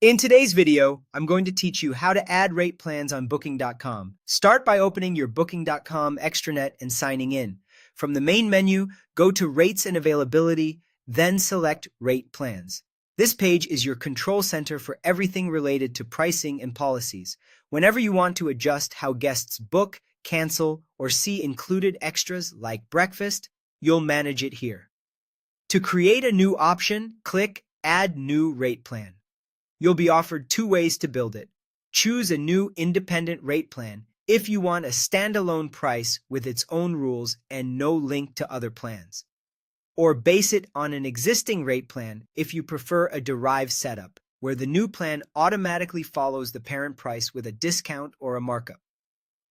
In today's video, I'm going to teach you how to add rate plans on Booking.com. Start by opening your Booking.com extranet and signing in. From the main menu, go to Rates and Availability, then select Rate Plans. This page is your control center for everything related to pricing and policies. Whenever you want to adjust how guests book, cancel, or see included extras like breakfast, you'll manage it here. To create a new option, click Add New Rate Plan. You'll be offered two ways to build it. Choose a new independent rate plan if you want a standalone price with its own rules and no link to other plans. Or base it on an existing rate plan if you prefer a derived setup, where the new plan automatically follows the parent price with a discount or a markup.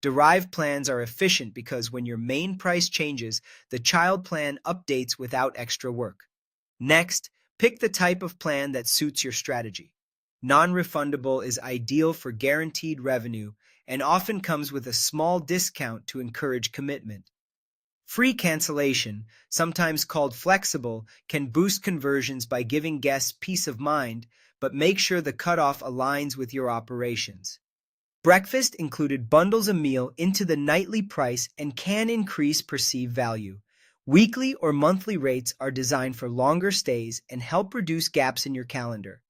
Derived plans are efficient because when your main price changes, the child plan updates without extra work. Next, pick the type of plan that suits your strategy. Non-refundable is ideal for guaranteed revenue and often comes with a small discount to encourage commitment. Free cancellation, sometimes called flexible, can boost conversions by giving guests peace of mind, but make sure the cutoff aligns with your operations. Breakfast included bundles a meal into the nightly price and can increase perceived value. Weekly or monthly rates are designed for longer stays and help reduce gaps in your calendar.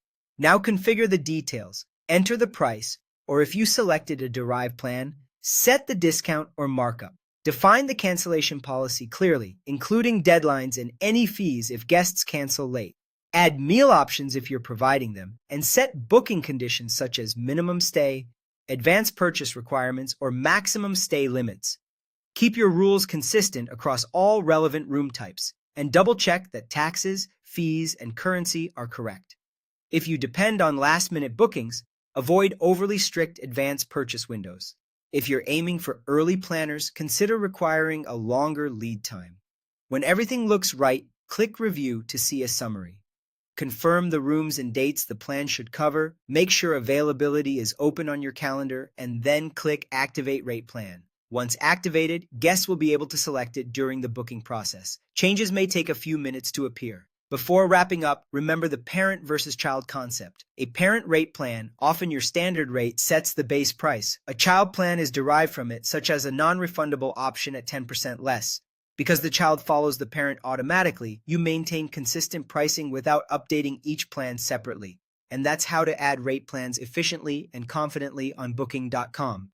Now configure the details, enter the price, or if you selected a derived plan, set the discount or markup. Define the cancellation policy clearly, including deadlines and any fees if guests cancel late. Add meal options if you're providing them, and set booking conditions such as minimum stay, advance purchase requirements, or maximum stay limits. Keep your rules consistent across all relevant room types, and double-check that taxes, fees, and currency are correct. If you depend on last-minute bookings, avoid overly strict advance purchase windows. If you're aiming for early planners, consider requiring a longer lead time. When everything looks right, click Review to see a summary. Confirm the rooms and dates the plan should cover, make sure availability is open on your calendar, and then click Activate Rate Plan. Once activated, guests will be able to select it during the booking process. Changes may take a few minutes to appear. Before wrapping up, remember the parent versus child concept. A parent rate plan, often your standard rate, sets the base price. A child plan is derived from it, such as a non-refundable option at 10% less. Because the child follows the parent automatically, you maintain consistent pricing without updating each plan separately. And that's how to add rate plans efficiently and confidently on Booking.com.